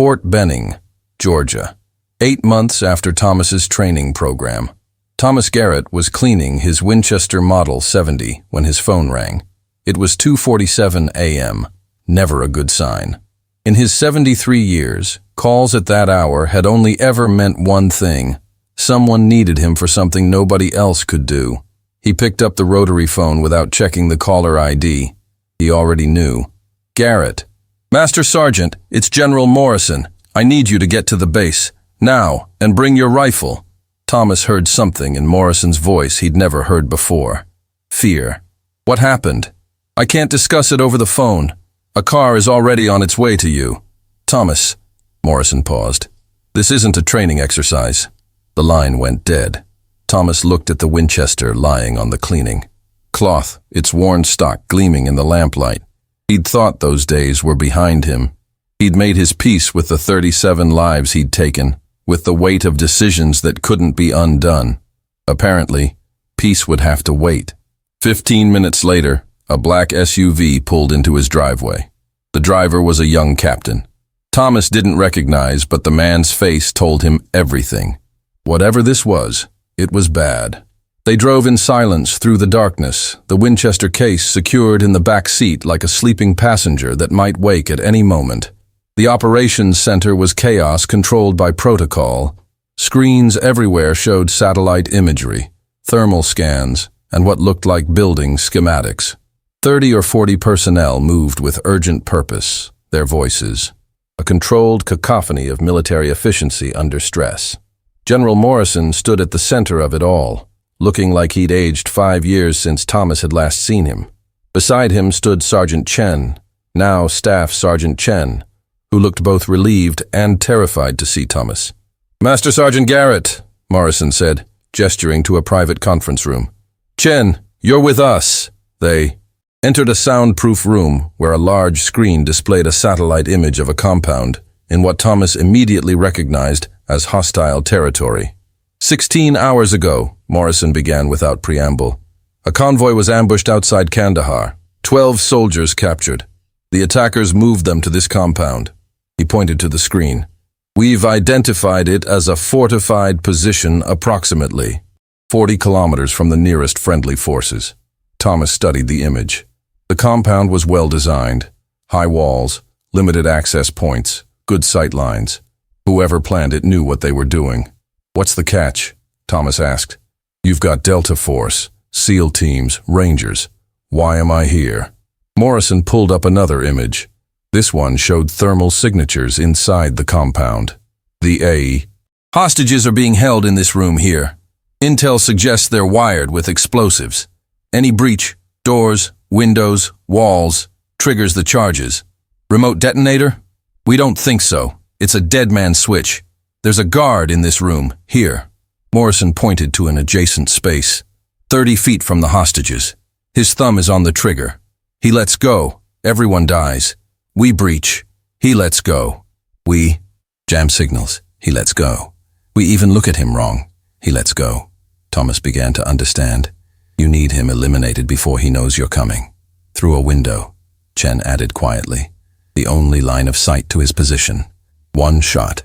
Fort Benning, Georgia. 8 months after Thomas's training program. Thomas Garrett was cleaning his Winchester Model 70 when his phone rang. It was 2:47 a.m., never a good sign. In his 73 years, calls at that hour had only ever meant one thing. Someone needed him for something nobody else could do. He picked up the rotary phone without checking the caller ID. He already knew. Garrett. Master Sergeant, it's General Morrison. I need you to get to the base. Now, and bring your rifle. Thomas heard something in Morrison's voice he'd never heard before. Fear. What happened? I can't discuss it over the phone. A car is already on its way to you. Thomas. Morrison paused. This isn't a training exercise. The line went dead. Thomas looked at the Winchester lying on the cleaning. Cloth, its worn stock gleaming in the lamplight. He'd thought those days were behind him. He'd made his peace with the 37 lives he'd taken, with the weight of decisions that couldn't be undone. Apparently, peace would have to wait. 15 minutes later, a black SUV pulled into his driveway. The driver was a young captain. Thomas didn't recognize, but the man's face told him everything. Whatever this was, it was bad. They drove in silence through the darkness, the Winchester case secured in the back seat like a sleeping passenger that might wake at any moment. The operations center was chaos controlled by protocol. Screens everywhere showed satellite imagery, thermal scans, and what looked like building schematics. 30 or 40 personnel moved with urgent purpose, their voices. A controlled cacophony of military efficiency under stress. General Morrison stood at the center of it all, looking like he'd aged 5 years since Thomas had last seen him. Beside him stood Sergeant Chen, now Staff Sergeant Chen, who looked both relieved and terrified to see Thomas. Master Sergeant Garrett, Morrison said, gesturing to a private conference room. Chen, you're with us. They entered a soundproof room where a large screen displayed a satellite image of a compound in what Thomas immediately recognized as hostile territory. 16 hours ago, Morrison began without preamble. A convoy was ambushed outside Kandahar. 12 soldiers captured. The attackers moved them to this compound. He pointed to the screen. We've identified it as a fortified position approximately 40 kilometers from the nearest friendly forces. Thomas studied the image. The compound was well designed. High walls, limited access points, good sight lines. Whoever planned it knew what they were doing. What's the catch? Thomas asked. You've got Delta Force, SEAL teams, Rangers. Why am I here? Morrison pulled up another image. This one showed thermal signatures inside the compound. The A. Hostages are being held in this room here. Intel suggests they're wired with explosives. Any breach, doors, windows, walls, triggers the charges. Remote detonator? We don't think so. It's a dead man switch. There's a guard in this room, here. Morrison pointed to an adjacent space, 30 feet from the hostages. His thumb is on the trigger. He lets go. Everyone dies. We breach. He lets go. We jam signals. He lets go. We even look at him wrong. He lets go. Thomas began to understand. You need him eliminated before he knows you're coming. Through a window, Chen added quietly. The only line of sight to his position. One shot.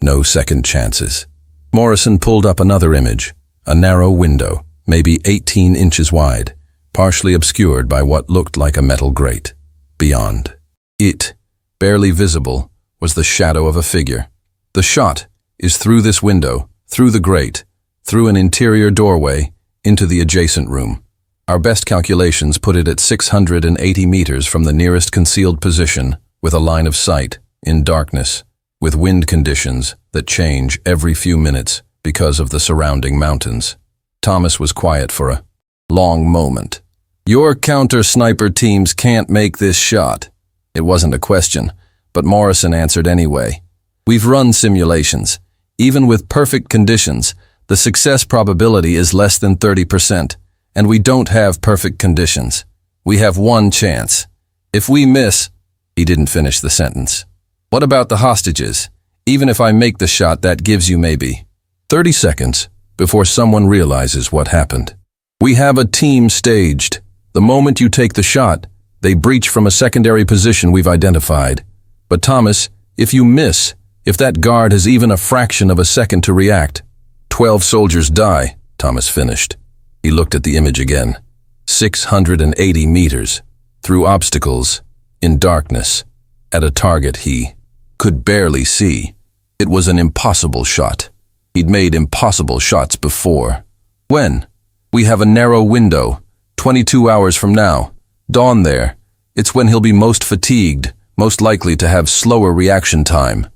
No second chances. Morrison pulled up another image. A narrow window, maybe 18 inches wide, partially obscured by what looked like a metal grate. Beyond. It, barely visible, was the shadow of a figure. The shot is through this window, through the grate, through an interior doorway, into the adjacent room. Our best calculations put it at 680 meters from the nearest concealed position, with a line of sight, in darkness, with wind conditions that change every few minutes because of the surrounding mountains. Thomas was quiet for a long moment. Your counter-sniper teams can't make this shot. It wasn't a question, but Morrison answered anyway. We've run simulations. Even with perfect conditions, the success probability is less than 30%, and we don't have perfect conditions. We have one chance. If we miss, he didn't finish the sentence. What about the hostages? Even if I make the shot, that gives you maybe 30 seconds before someone realizes what happened. We have a team staged. The moment you take the shot, they breach from a secondary position we've identified. But Thomas, if you miss, If that guard has even a fraction of a second to react, 12 soldiers die, Thomas finished. He looked at the image again. 680 meters, through obstacles, in darkness, at a target he could barely see. It was an impossible shot. He'd made impossible shots before. When? We have a narrow window, 22 hours from now. Dawn there. It's when he'll be most fatigued, most likely to have slower reaction time.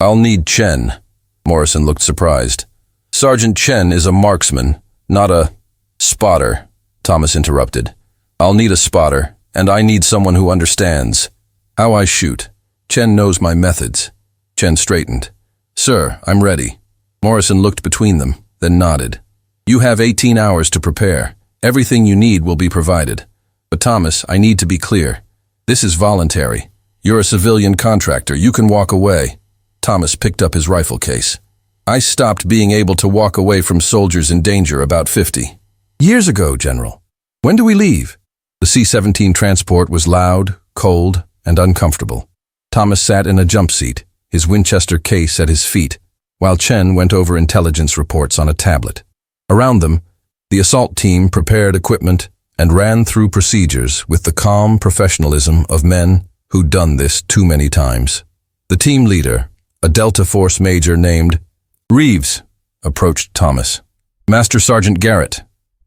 I'll need Chen. Morrison looked surprised. Sergeant Chen is a marksman, not a spotter, Thomas interrupted. I'll need a spotter, and I need someone who understands how I shoot. Chen knows my methods. Chen straightened. Sir, I'm ready. Morrison looked between them, then nodded. You have 18 hours to prepare. Everything you need will be provided. But Thomas, I need to be clear. This is voluntary. You're a civilian contractor. You can walk away. Thomas picked up his rifle case. I stopped being able to walk away from soldiers in danger about 50 years ago, General. When do we leave? The C-17 transport was loud, cold, and uncomfortable. Thomas sat in a jump seat, his Winchester case at his feet, while Chen went over intelligence reports on a tablet. Around them, the assault team prepared equipment and ran through procedures with the calm professionalism of men who'd done this too many times. The team leader, a Delta Force major named Reeves, approached Thomas. Master Sergeant Garrett,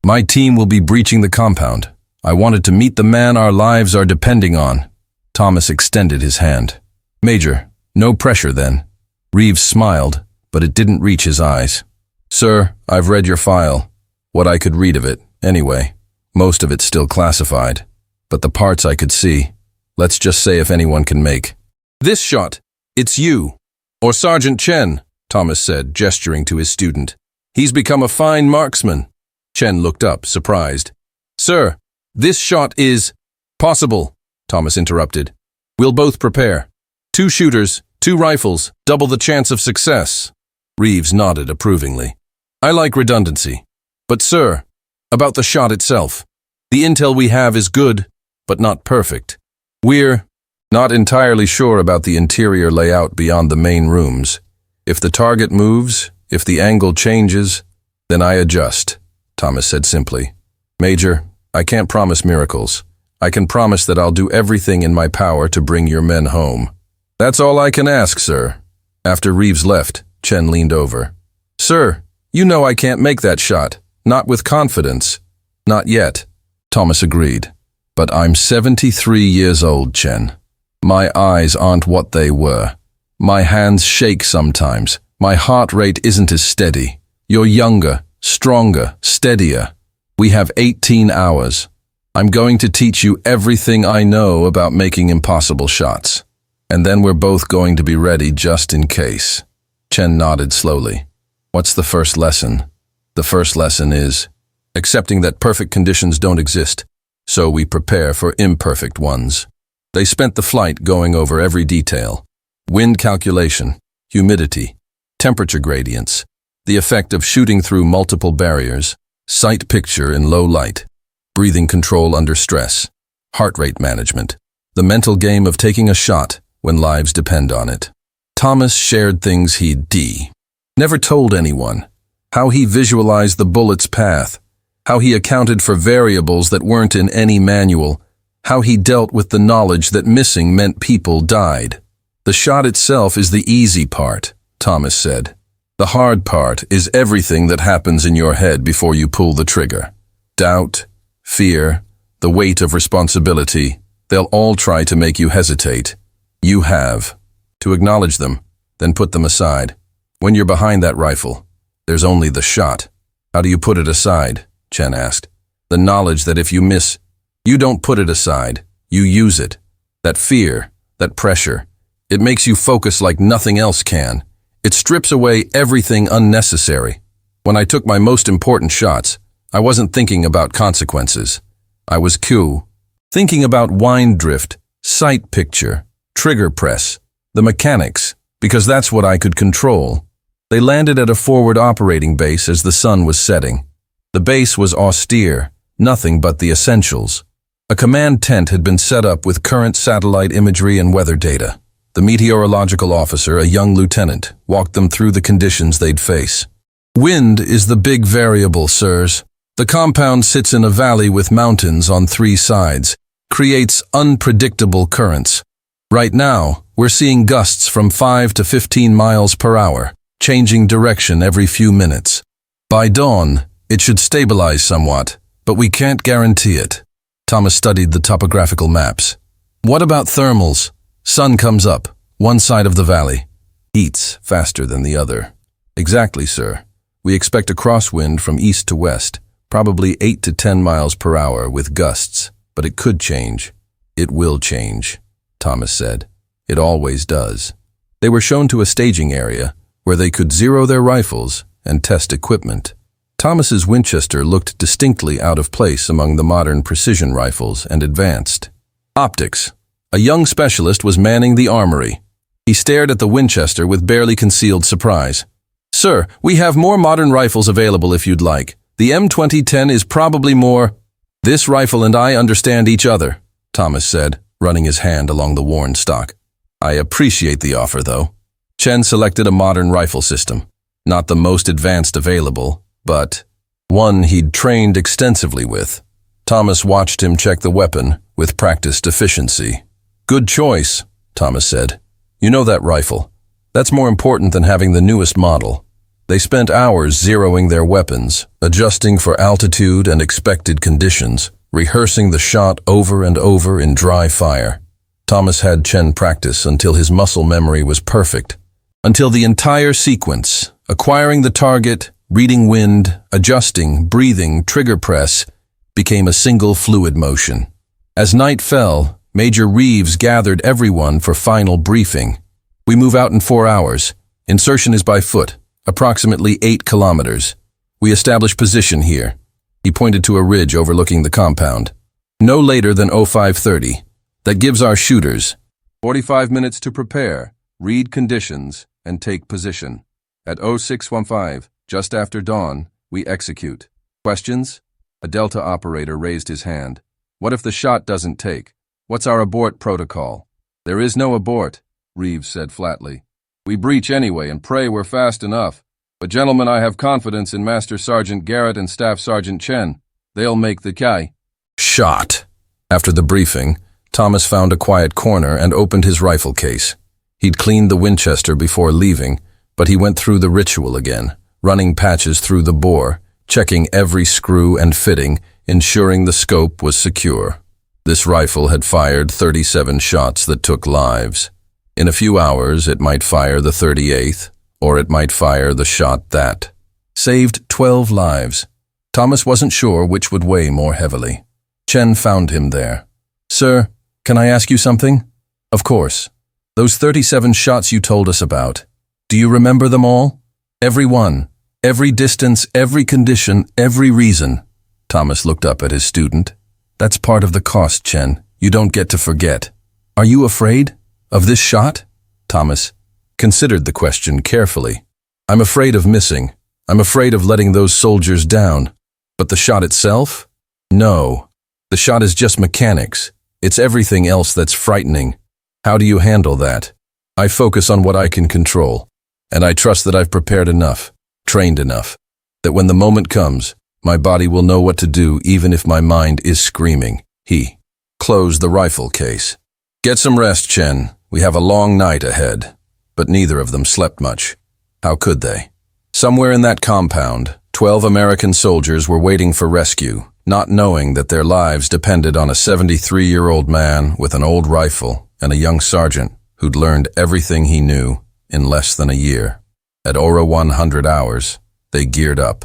my team will be breaching the compound. I wanted to meet the man our lives are depending on. Thomas extended his hand. Major, no pressure then. Reeves smiled, but it didn't reach his eyes. Sir, I've read your file. What I could read of it, anyway. Most of it's still classified. But the parts I could see, let's just say if anyone can make. This shot, it's you. Or Sergeant Chen, Thomas said, gesturing to his student. He's become a fine marksman. Chen looked up, surprised. Sir, this shot is possible, Thomas interrupted. We'll both prepare. 2 shooters, 2 rifles, double the chance of success. Reeves nodded approvingly. I like redundancy. But sir, about the shot itself. The intel we have is good, but not perfect. We're not entirely sure about the interior layout beyond the main rooms. If the target moves, if the angle changes, then I adjust, Thomas said simply. Major, I can't promise miracles. I can promise that I'll do everything in my power to bring your men home. That's all I can ask, sir. After Reeves left, Chen leaned over. Sir, you know I can't make that shot. Not with confidence. Not yet, Thomas agreed. But I'm 73 years old, Chen. My eyes aren't what they were. My hands shake sometimes. My heart rate isn't as steady. You're younger, stronger, steadier. We have 18 hours. I'm going to teach you everything I know about making impossible shots. And then we're both going to be ready just in case. Chen nodded slowly. What's the first lesson? The first lesson is accepting that perfect conditions don't exist, so we prepare for imperfect ones. They spent the flight going over every detail. Wind calculation, humidity, temperature gradients, the effect of shooting through multiple barriers, sight picture in low light, breathing control under stress, heart rate management, the mental game of taking a shot when lives depend on it. Thomas shared things he'd never told anyone, how he visualized the bullet's path, how he accounted for variables that weren't in any manual, how he dealt with the knowledge that missing meant people died. The shot itself is the easy part, Thomas said. The hard part is everything that happens in your head before you pull the trigger. Doubt, fear, the weight of responsibility, they'll all try to make you hesitate. You have to acknowledge them, then put them aside. When you're behind that rifle, there's only the shot. How do you put it aside? Chen asked. The knowledge that if you miss, you don't put it aside, you use it. That fear, that pressure, it makes you focus like nothing else can. It strips away everything unnecessary. When I took my most important shots, I wasn't thinking about consequences. I was thinking about wind drift, sight picture, trigger press, the mechanics, because that's what I could control. They landed at a forward operating base as the sun was setting. The base was austere, nothing but the essentials. A command tent had been set up with current satellite imagery and weather data. The meteorological officer, a young lieutenant, walked them through the conditions they'd face. Wind is the big variable, sirs. The compound sits in a valley with mountains on 3 sides, creates unpredictable currents. Right now, we're seeing gusts from 5 to 15 miles per hour, changing direction every few minutes. By dawn, it should stabilize somewhat, but we can't guarantee it. Thomas studied the topographical maps. What about thermals? Sun comes up, one side of the valley. Heats faster than the other. Exactly, sir. We expect a crosswind from east to west, probably 8 to 10 miles per hour with gusts, but it could change. It will change, Thomas said. It always does. They were shown to a staging area where they could zero their rifles and test equipment. Thomas's Winchester looked distinctly out of place among the modern precision rifles and advanced. Optics. A young specialist was manning the armory. He stared at the Winchester with barely concealed surprise. Sir, we have more modern rifles available if you'd like. The M2010 is probably more. This rifle and I understand each other, Thomas said, running his hand along the worn stock. I appreciate the offer, though. Chen selected a modern rifle system. Not the most advanced available, but one he'd trained extensively with. Thomas watched him check the weapon with practiced efficiency. Good choice, Thomas said. You know that rifle. That's more important than having the newest model. They spent hours zeroing their weapons, adjusting for altitude and expected conditions, rehearsing the shot over and over in dry fire. Thomas had Chen practice until his muscle memory was perfect, until the entire sequence, acquiring the target, reading wind, adjusting, breathing, trigger press, became a single fluid motion. As night fell, Major Reeves gathered everyone for final briefing. We move out in 4 hours. Insertion is by foot, approximately 8 kilometers. We establish position here. He pointed to a ridge overlooking the compound. No later than 0530. That gives our shooters 45 minutes to prepare, read conditions, and take position. At 0615, just after dawn, we execute. Questions? A Delta operator raised his hand. What if the shot doesn't take? What's our abort protocol? There is no abort, Reeves said flatly. We breach anyway and pray we're fast enough. But gentlemen, I have confidence in Master Sergeant Garrett and Staff Sergeant Chen. They'll make the Kai. Shot. After the briefing, Thomas found a quiet corner and opened his rifle case. He'd cleaned the Winchester before leaving, but he went through the ritual again, running patches through the bore, checking every screw and fitting, ensuring the scope was secure. This rifle had fired 37 shots that took lives. In a few hours, it might fire the 38th, or it might fire the shot that saved 12 lives. Thomas wasn't sure which would weigh more heavily. Chen found him there. Sir, can I ask you something? Of course. Those 37 shots you told us about. Do you remember them all? Every one. Every distance, every condition, every reason. Thomas looked up at his student. That's part of the cost, Chen. You don't get to forget. Are you afraid of this shot? Thomas considered the question carefully. I'm afraid of missing. I'm afraid of letting those soldiers down. But the shot itself? No. The shot is just mechanics. It's everything else that's frightening. How do you handle that? I focus on what I can control. And I trust that I've prepared enough, trained enough, that when the moment comes, my body will know what to do even if my mind is screaming. He closed the rifle case. Get some rest, Chen. We have a long night ahead. But neither of them slept much. How could they? Somewhere in that compound, 12 American soldiers were waiting for rescue, not knowing that their lives depended on a 73-year-old man with an old rifle and a young sergeant who'd learned everything he knew in less than a year. At Aura 100 hours, they geared up.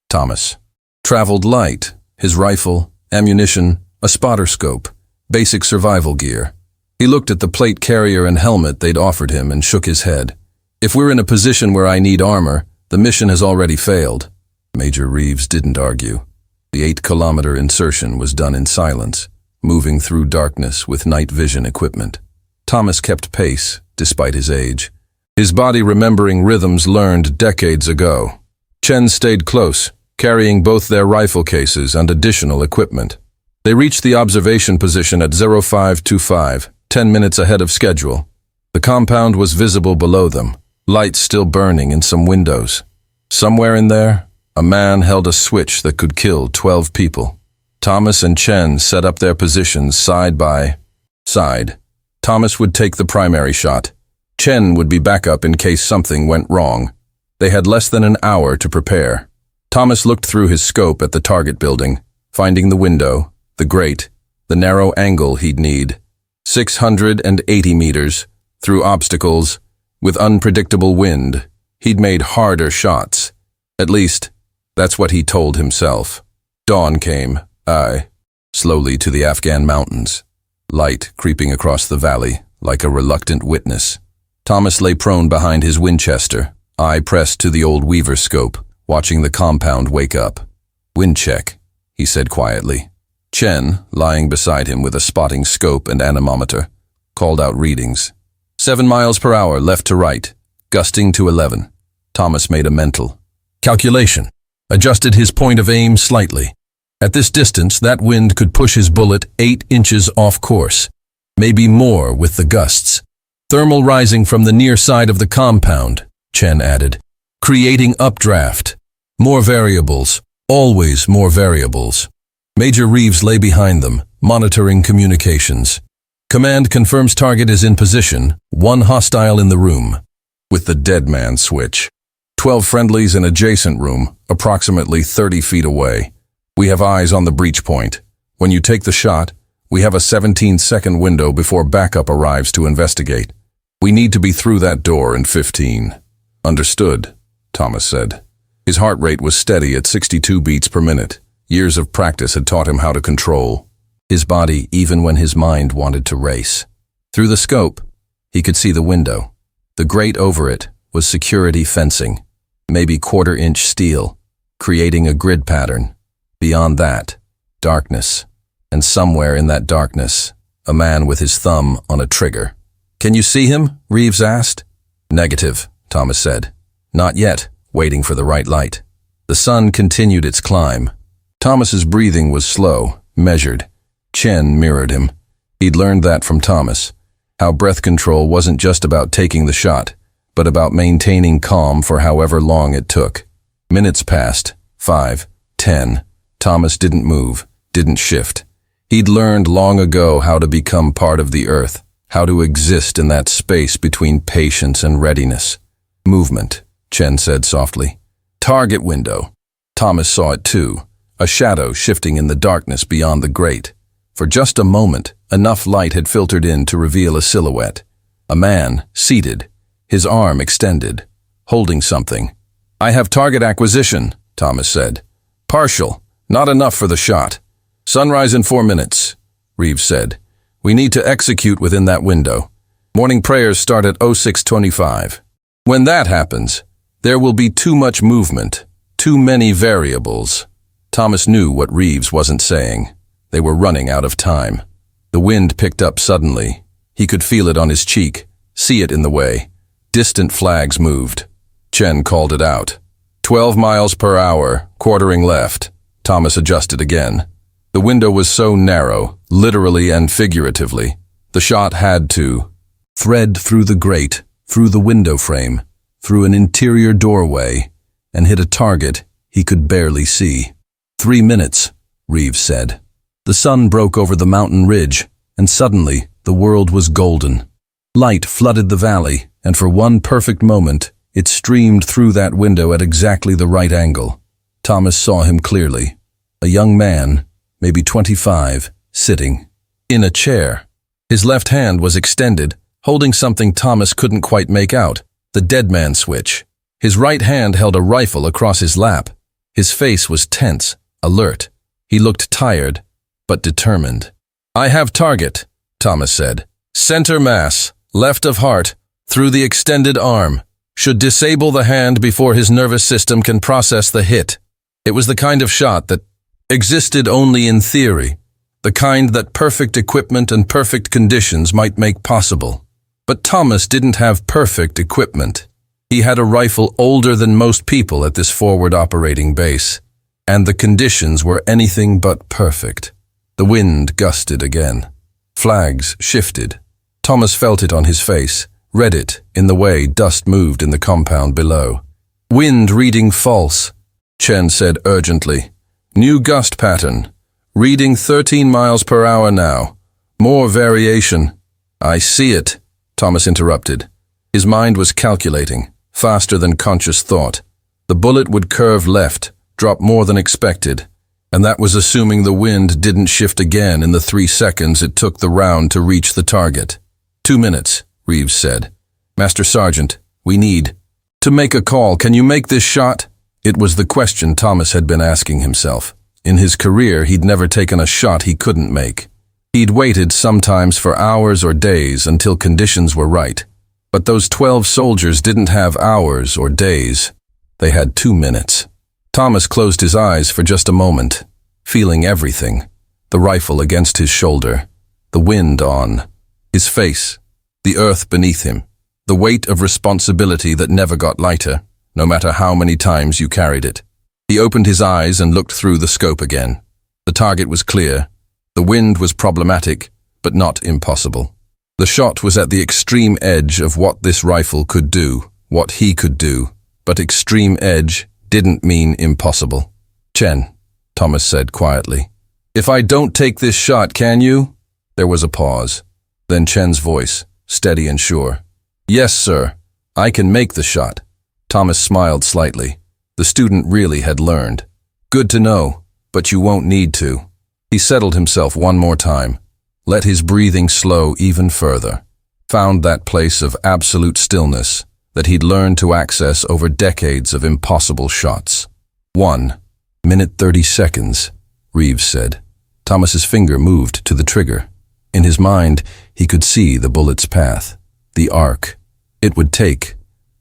Thomas traveled light, his rifle, ammunition, a spotter scope, basic survival gear. He looked at the plate carrier and helmet they'd offered him and shook his head. If we're in a position where I need armor, the mission has already failed. Major Reeves didn't argue. The 8-kilometer insertion was done in silence, moving through darkness with night vision equipment. Thomas kept pace, despite his age, his body remembering rhythms learned decades ago. Chen stayed close, carrying both their rifle cases and additional equipment. They reached the observation position at 0525, 10 minutes ahead of schedule. The compound was visible below them, lights still burning in some windows. Somewhere in there, a man held a switch that could kill 12 people. Thomas and Chen set up their positions side by side. Thomas would take the primary shot. Chen would be backup in case something went wrong. They had less than an hour to prepare. Thomas looked through his scope at the target building, finding the window, the grate, the narrow angle he'd need. 680 meters, through obstacles, with unpredictable wind. He'd made harder shots. At least, that's what he told himself. Dawn came, slowly to the Afghan mountains, light creeping across the valley like a reluctant witness. Thomas lay prone behind his Winchester, eye pressed to the old Weaver scope, watching the compound wake up. "Wind check," he said quietly. Chen, lying beside him with a spotting scope and anemometer, called out readings. 7 miles per hour left to right, gusting to 11. Thomas made a mental calculation, adjusted his point of aim slightly. At this distance, that wind could push his bullet 8 inches off course, maybe more with the gusts. Thermal rising from the near side of the compound, Chen added, creating updraft. More variables, always more variables. Major Reeves lay behind them, monitoring communications. Command confirms target is in position, 1 hostile in the room. With the dead man switch. 12 friendlies in adjacent room, approximately 30 feet away. We have eyes on the breach point. When you take the shot, we have a 17-second window before backup arrives to investigate. We need to be through that door in 15. Understood, Thomas said. His heart rate was steady at 62 beats per minute. Years of practice had taught him how to control his body even when his mind wanted to race. Through the scope, he could see the window. The grate over it was security fencing, maybe quarter-inch steel, creating a grid pattern. Beyond that, darkness. And somewhere in that darkness, a man with his thumb on a trigger. "Can you see him?" Reeves asked. "Negative," Thomas said. "Not yet, waiting for the right light." The sun continued its climb. Thomas's breathing was slow, measured. Chen mirrored him. He'd learned that from Thomas, how breath control wasn't just about taking the shot, but about maintaining calm for however long it took. Minutes passed, 5, 10. Thomas didn't move, didn't shift. He'd learned long ago how to become part of the earth, how to exist in that space between patience and readiness. "Movement," Chen said softly. "Target window." Thomas saw it too, a shadow shifting in the darkness beyond the grate. For just a moment, enough light had filtered in to reveal a silhouette. A man, seated, his arm extended, holding something. "I have target acquisition," Thomas said. "Partial, not enough for the shot. Sunrise in 4 minutes, Reeves said. "We need to execute within that window. Morning prayers start at 06:25. When that happens, there will be too much movement, too many variables." Thomas knew what Reeves wasn't saying. They were running out of time. The wind picked up suddenly. He could feel it on his cheek, see it in the way. Distant flags moved. Chen called it out. 12 miles per hour, quartering left. Thomas adjusted again. The window was so narrow, literally and figuratively. The shot had to thread through the grate, through the window frame, through an interior doorway, and hit a target he could barely see. 3 minutes, Reeves said. The sun broke over the mountain ridge, and suddenly the world was golden. Light flooded the valley, and for one perfect moment, it streamed through that window at exactly the right angle. Thomas saw him clearly. A young man, maybe 25, sitting in a chair. His left hand was extended, holding something Thomas couldn't quite make out, the dead man switch. His right hand held a rifle across his lap. His face was tense, alert. He looked tired, but determined. "I have target," Thomas said. "Center mass, left of heart, through the extended arm. Should disable the hand before his nervous system can process the hit." It was the kind of shot that existed only in theory, the kind that perfect equipment and perfect conditions might make possible. But Thomas didn't have perfect equipment. He had a rifle older than most people at this forward operating base, and the conditions were anything but perfect. The wind gusted again. Flags shifted. Thomas felt it on his face, read it in the way dust moved in the compound below. Wind reading false, Chen said urgently. New gust pattern. Reading 13 miles per hour now. More variation. I see it, Thomas interrupted. His mind was calculating, faster than conscious thought. The bullet would curve left, drop more than expected, and that was assuming the wind didn't shift again in the 3 seconds it took the round to reach the target. 2 minutes, Reeves said. Master Sergeant, we need to make a call. Can you make this shot? It was the question Thomas had been asking himself. In his career, he'd never taken a shot he couldn't make. He'd waited sometimes for hours or days until conditions were right. But those 12 soldiers didn't have hours or days. They had 2 minutes. Thomas closed his eyes for just a moment, feeling everything. The rifle against his shoulder, the wind on, his face, the earth beneath him, the weight of responsibility that never got lighter, no matter how many times you carried it. He opened his eyes and looked through the scope again. The target was clear. The wind was problematic, but not impossible. The shot was at the extreme edge of what this rifle could do, what he could do, but extreme edge didn't mean impossible. Chen, Thomas said quietly. If I don't take this shot, can you? There was a pause. Then Chen's voice, steady and sure. Yes, sir. I can make the shot. Thomas smiled slightly. The student really had learned. Good to know, but you won't need to. He settled himself one more time, let his breathing slow even further, found that place of absolute stillness that he'd learned to access over decades of impossible shots. 1 minute 30 seconds, Reeves said. Thomas's finger moved to the trigger. In his mind, he could see the bullet's path, the arc it would take,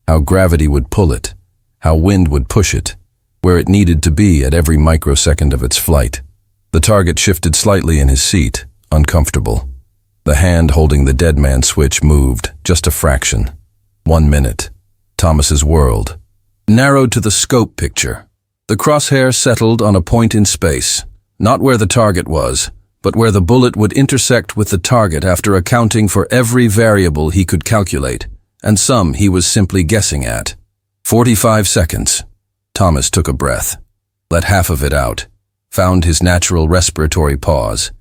how gravity would pull it, how wind would push it, where it needed to be at every microsecond of its flight. The target shifted slightly in his seat, uncomfortable. The hand holding the dead man switch moved, just a fraction. 1 minute. Thomas's world narrowed to the scope picture. The crosshair settled on a point in space, not where the target was, but where the bullet would intersect with the target after accounting for every variable he could calculate, and some he was simply guessing at. 45 seconds. Thomas took a breath, let half of it out, found his natural respiratory pause.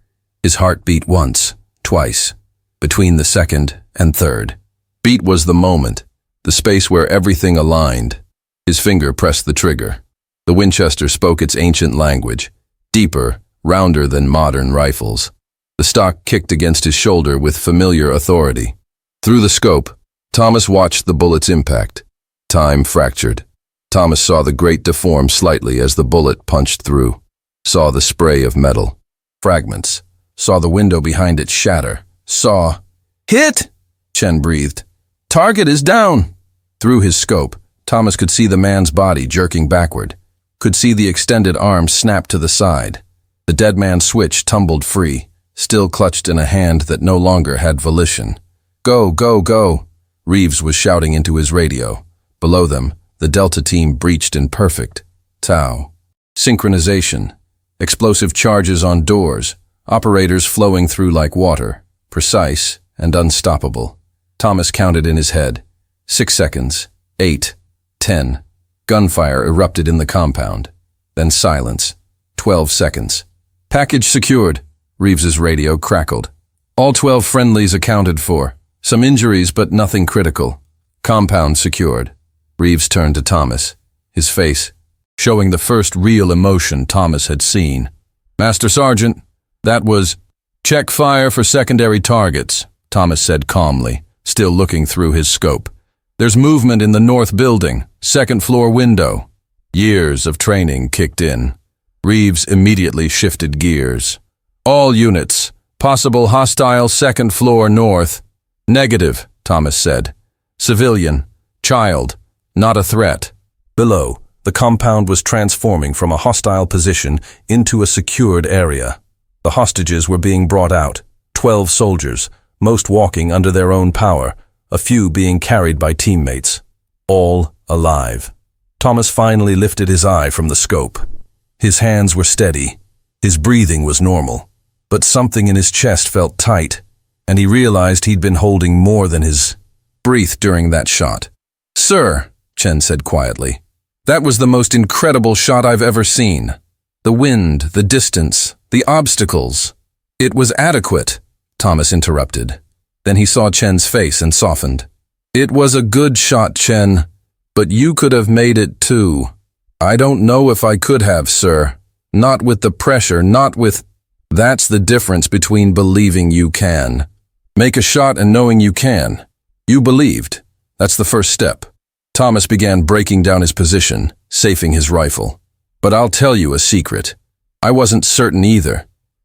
His heart beat once, twice, between the second and third. Beat was the moment, the space where everything aligned. His finger pressed the trigger. The Winchester spoke its ancient language, deeper, rounder than modern rifles. The stock kicked against his shoulder with familiar authority. Through the scope, Thomas watched the bullet's impact. Time fractured. Thomas saw the grate deform slightly as the bullet punched through, saw the spray of metal, fragments, saw the window behind it shatter, saw... Hit! Chen breathed. Target is down! Through his scope, Thomas could see the man's body jerking backward, could see the extended arm snap to the side. The dead man's switch tumbled free, still clutched in a hand that no longer had volition. Go, go, go! Reeves was shouting into his radio. Below them, the Delta team breached in perfect Tau. Synchronization. Explosive charges on doors. Operators flowing through like water. Precise and unstoppable. Thomas counted in his head. 6 seconds. 8. 10. Gunfire erupted in the compound. Then silence. 12 seconds. Package secured. Reeves's radio crackled. All 12 friendlies accounted for. Some injuries, but nothing critical. Compound secured. Reeves turned to Thomas, his face showing the first real emotion Thomas had seen. Master Sergeant, that was... Check fire for secondary targets, Thomas said calmly, still looking through his scope. There's movement in the north building, second floor window. Years of training kicked in. Reeves immediately shifted gears. All units, possible hostile second floor north. Negative, Thomas said. Civilian, child, not a threat. Below, the compound was transforming from a hostile position into a secured area. The hostages were being brought out, 12 soldiers, most walking under their own power, a few being carried by teammates. All alive. Thomas finally lifted his eye from the scope. His hands were steady. His breathing was normal. But something in his chest felt tight, and he realized he'd been holding more than his breathed during that shot. "Sir," Chen said quietly, "that was the most incredible shot I've ever seen. The wind, the distance, the obstacles. It was adequate," Thomas interrupted. Then he saw Chen's face and softened. "It was a good shot, Chen, but you could have made it too." "I don't know if I could have, sir. Not with the pressure, not with—" "That's the difference between believing you can. Make a shot and knowing you can. You believed. That's the first step." Thomas began breaking down his position, safing his rifle. "But I'll tell you a secret. I wasn't certain either.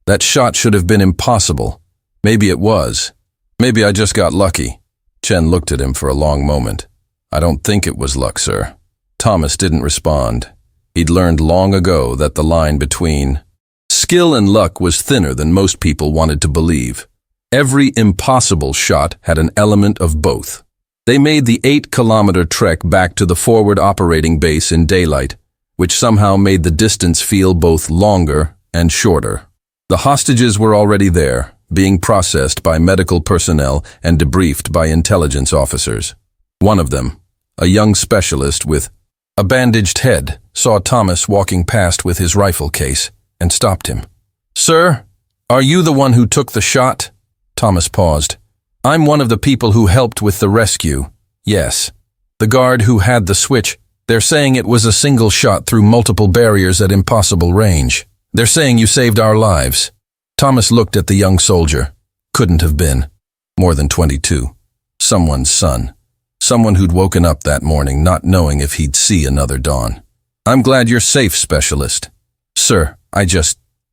That shot should have been impossible. Maybe it was. Maybe I just got lucky." Chen looked at him for a long moment. "I don't think it was luck, sir." Thomas didn't respond. He'd learned long ago that the line between skill and luck was thinner than most people wanted to believe. Every impossible shot had an element of both. They made the 8-kilometer trek back to the forward operating base in daylight, which somehow made the distance feel both longer and shorter. The hostages were already there, being processed by medical personnel and debriefed by intelligence officers. One of them, a young specialist with a bandaged head, saw Thomas walking past with his rifle case and stopped him. "Sir, are you the one who took the shot?" Thomas paused. "I'm one of the people who helped with the rescue." "Yes." "The guard who had the switch, they're saying it was a single shot through multiple barriers at impossible range. They're saying you saved our lives." Thomas looked at the young soldier. Couldn't have been. More than 22. Someone's son. Someone who'd woken up that morning not knowing if he'd see another dawn. "I'm glad you're safe, specialist." "Sir,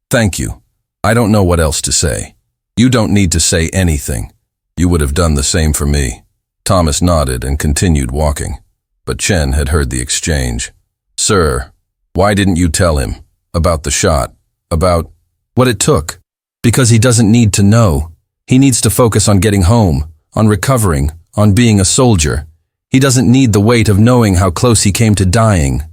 thank you. I don't know what else to say." "You don't need to say anything. You would have done the same for me." Thomas nodded and continued walking. But Chen had heard the exchange. "Sir, why didn't you tell him? About the shot? About what it took?" "Because he doesn't need to know. He needs to focus on getting home, on recovering, on being a soldier. He doesn't need the weight of knowing how close he came to dying.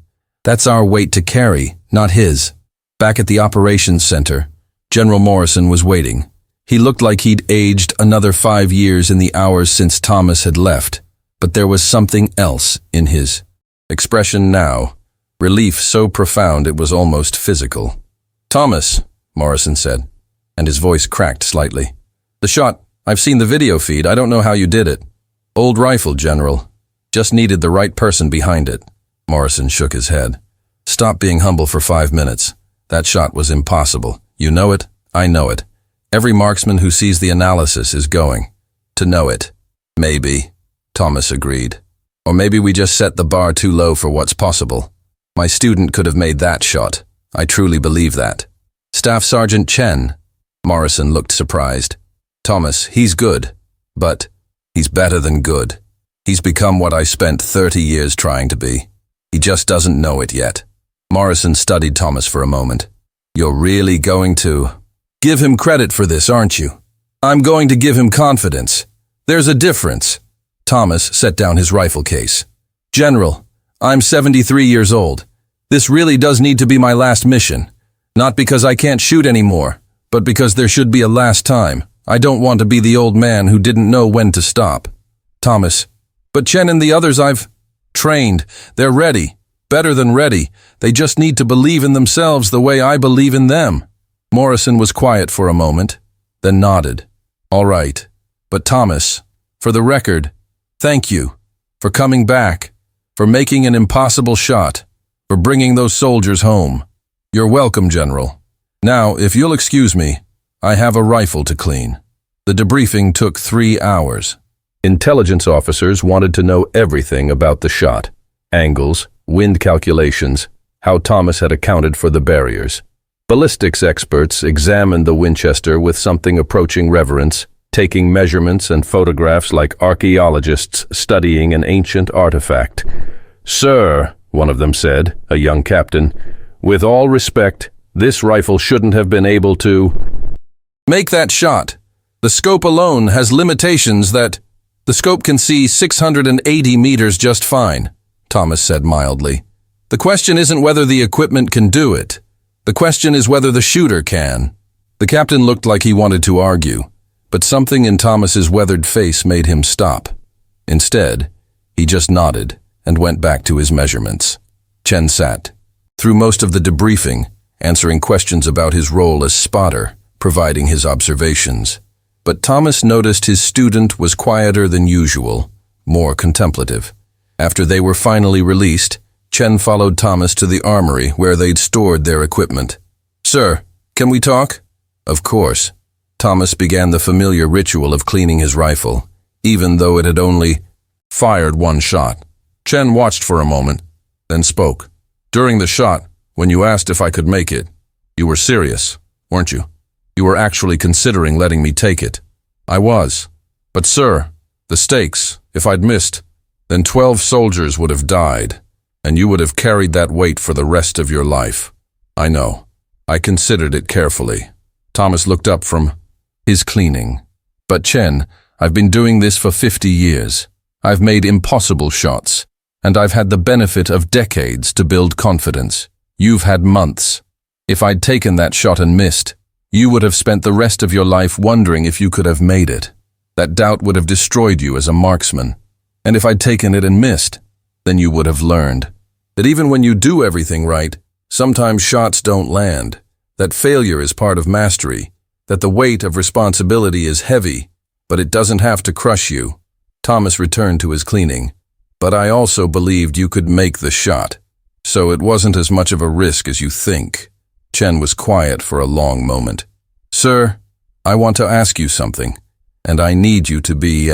That's our weight to carry, not his." Back at the operations center, General Morrison was waiting. He looked like he'd aged another 5 years in the hours since Thomas had left, but there was something else in his expression now, relief so profound it was almost physical. "Thomas," Morrison said, and his voice cracked slightly. "The shot, I've seen the video feed, I don't know how you did it. Old rifle, General. Just needed the right person behind it." Morrison shook his head. "Stop being humble for 5 minutes. That shot was impossible. You know it, I know it. Every marksman who sees the analysis is going to know it." "Maybe," Thomas agreed. "Or maybe we just set the bar too low for what's possible. My student could have made that shot. I truly believe that." "Staff Sergeant Chen." Morrison looked surprised. "Thomas, he's good, but he's better than good. He's become what I spent 30 years trying to be. He just doesn't know it yet." Morrison studied Thomas for a moment. "You're really going to give him credit for this, aren't you?" "I'm going to give him confidence. There's a difference." Thomas set down his rifle case. "General, I'm 73 years old. This really does need to be my last mission. Not because I can't shoot anymore, but because there should be a last time. I don't want to be the old man who didn't know when to stop." Thomas, "But Chen and the others I've trained, they're ready. Better than ready. They just need to believe in themselves the way I believe in them." Morrison was quiet for a moment, then nodded. "All right. But Thomas, for the record, thank you. For coming back. For making an impossible shot. For bringing those soldiers home. You're welcome, General. Now, if you'll excuse me, I have a rifle to clean." The debriefing took 3 hours. Intelligence officers wanted to know everything about the shot. Angles, wind calculations, how Thomas had accounted for the barriers. Ballistics experts examined the Winchester with something approaching reverence, taking measurements and photographs like archaeologists studying an ancient artifact. "Sir," one of them said, a young captain, "with all respect, this rifle shouldn't have been able to make that shot. The scope alone has limitations that the scope can see 680 meters just fine," Thomas said mildly. "The question isn't whether the equipment can do it. The question is whether the shooter can." The captain looked like he wanted to argue, but something in Thomas's weathered face made him stop. Instead, he just nodded and went back to his measurements. Chen sat through most of the debriefing, answering questions about his role as spotter, providing his observations. But Thomas noticed his student was quieter than usual, more contemplative. After they were finally released, Chen followed Thomas to the armory where they'd stored their equipment. "Sir, can we talk?" Of course. Thomas began the familiar ritual of cleaning his rifle, even though it had only fired one shot. Chen watched for a moment, then spoke. "During the shot, when you asked if I could make it, you were serious, weren't you? You were actually considering letting me take it." "I was. But sir, the stakes, if I'd missed, then 12 soldiers would have died, and you would have carried that weight for the rest of your life." "I know. I considered it carefully." Thomas looked up from his cleaning. "But Chen, I've been doing this for 50 years. I've made impossible shots, and I've had the benefit of decades to build confidence. You've had months. If I'd taken that shot and missed, you would have spent the rest of your life wondering if you could have made it. That doubt would have destroyed you as a marksman. And if I'd taken it and missed, then you would have learned that even when you do everything right, sometimes shots don't land, that failure is part of mastery, that the weight of responsibility is heavy, but it doesn't have to crush you." Thomas returned to his cleaning. "But I also believed you could make the shot, so it wasn't as much of a risk as you think." Chen was quiet for a long moment. "Sir, I want to ask you something, and I need you to be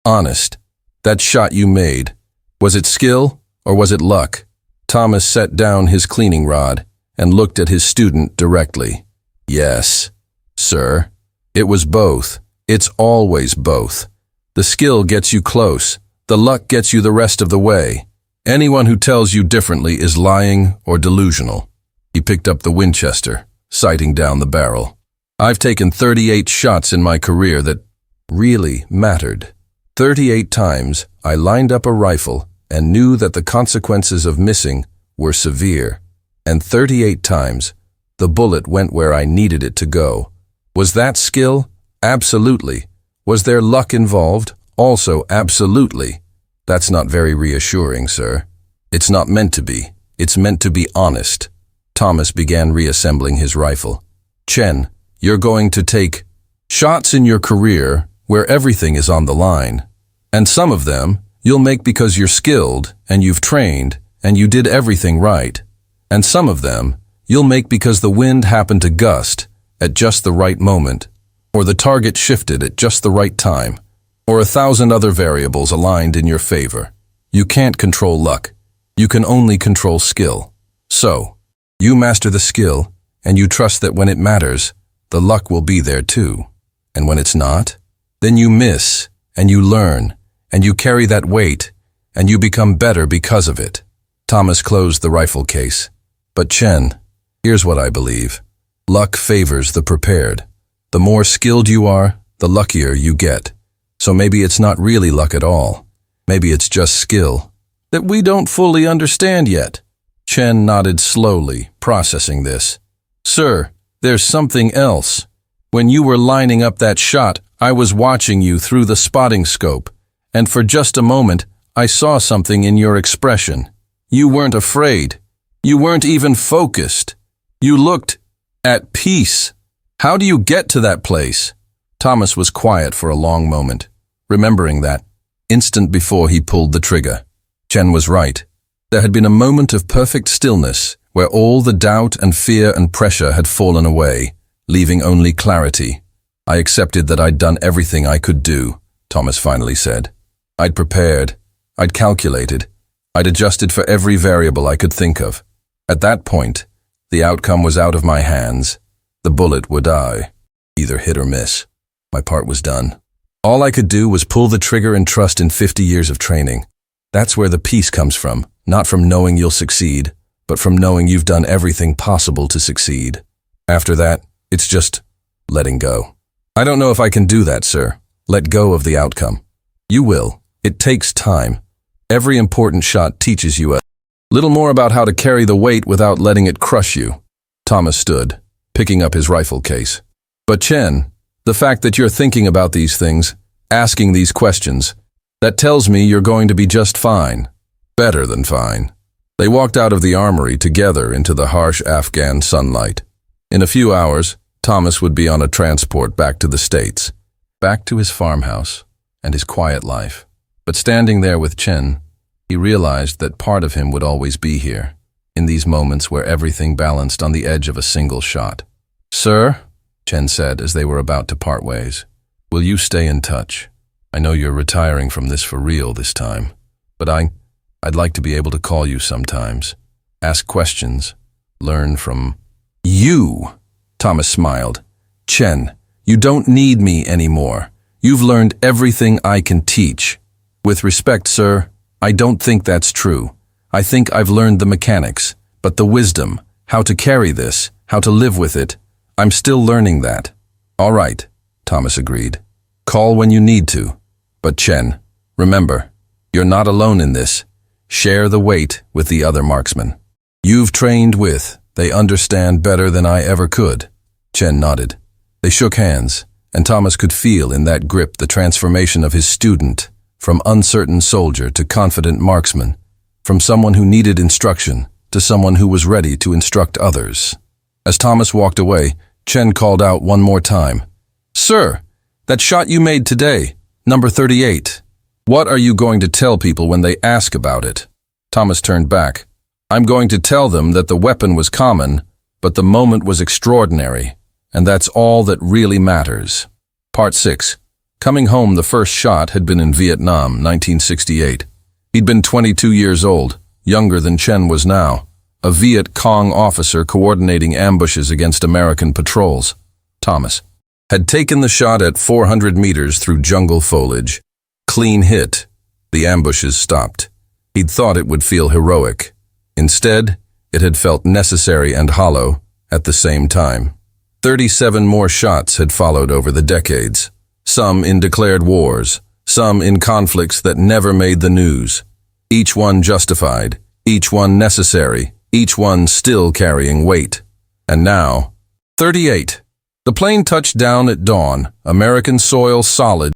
honest. That shot you made, was it skill or was it luck?" Thomas set down his cleaning rod and looked at his student directly. "Yes, sir. It was both. It's always both. The skill gets you close. The luck gets you the rest of the way. Anyone who tells you differently is lying or delusional." He picked up the Winchester, sighting down the barrel. "I've taken 38 shots in my career that really mattered. 38 times I lined up a rifle and knew that the consequences of missing were severe. And 38 times the bullet went where I needed it to go. Was that skill? Absolutely. Was there luck involved? Also, absolutely. That's not very reassuring, sir. It's not meant to be. It's meant to be honest." Thomas began reassembling his rifle. "Chen, you're going to take shots in your career where everything is on the line. And some of them you'll make because you're skilled and you've trained and you did everything right. And some of them you'll make because the wind happened to gust at just the right moment, or the target shifted at just the right time, or 1,000 other variables aligned in your favor. You can't control luck. You can only control skill. So, you master the skill, and you trust that when it matters, the luck will be there too. And when it's not, then you miss, and you learn, and you carry that weight, and you become better because of it." Thomas closed the rifle case. "But Chen, here's what I believe. Luck favors the prepared. The more skilled you are, the luckier you get. So maybe it's not really luck at all. Maybe it's just skill that we don't fully understand yet." Chen nodded slowly, processing this. "Sir, there's something else. When you were lining up that shot, I was watching you through the spotting scope, and for just a moment, I saw something in your expression. You weren't afraid. You weren't even focused. You looked at peace. How do you get to that place?" Thomas was quiet for a long moment, remembering that instant before he pulled the trigger. Chen was right. There had been a moment of perfect stillness where all the doubt and fear and pressure had fallen away, leaving only clarity. "I accepted that I'd done everything I could do," Thomas finally said. "I'd prepared. I'd calculated. I'd adjusted for every variable I could think of. At that point, the outcome was out of my hands. The bullet would die, either hit or miss. My part was done. All I could do was pull the trigger and trust in 50 years of training. That's where the peace comes from, not from knowing you'll succeed, but from knowing you've done everything possible to succeed. After that, it's just letting go." "I don't know if I can do that, sir. Let go of the outcome." "You will. It takes time. Every important shot teaches you a little more about how to carry the weight without letting it crush you." Thomas stood, picking up his rifle case. "But Chen, the fact that you're thinking about these things, asking these questions, That tells me you're going to be just fine. Better than fine. They walked out of the armory together into the harsh Afghan sunlight. In a few hours, Thomas would be on a transport back to the States, back to his farmhouse and his quiet life. But standing there with Chen, he realized that part of him would always be here, in these moments where everything balanced on the edge of a single shot. "Sir," Chen said as they were about to part ways, "will you stay in touch? I know you're retiring from this for real this time, but I'd like to be able to call you sometimes, ask questions, learn from..." "You," Thomas smiled. "Chen, you don't need me anymore. You've learned everything I can teach." "With respect, sir, I don't think that's true. I think I've learned the mechanics, but the wisdom, how to carry this, how to live with it, I'm still learning that." "All right," Thomas agreed. "Call when you need to. But Chen, remember, you're not alone in this. Share the weight with the other marksmen you've trained with. They understand better than I ever could." Chen nodded. They shook hands, and Thomas could feel in that grip the transformation of his student, from uncertain soldier to confident marksman, from someone who needed instruction to someone who was ready to instruct others. As Thomas walked away, Chen called out one more time, "Sir, that shot you made today, number 38. What are you going to tell people when they ask about it?" Thomas turned back. "I'm going to tell them that the weapon was common, but the moment was extraordinary, and that's all that really matters." Part 6. Coming home, the first shot had been in Vietnam, 1968. He'd been 22 years old, younger than Chen was now, a Viet Cong officer coordinating ambushes against American patrols. Thomas had taken the shot at 400 meters through jungle foliage. Clean hit. The ambushes stopped. He'd thought it would feel heroic. Instead, it had felt necessary and hollow at the same time. 37 more shots had followed over the decades, some in declared wars, some in conflicts that never made the news. Each one justified, each one necessary, each one still carrying weight. And now, 38. The plane touched down at dawn, American soil solid.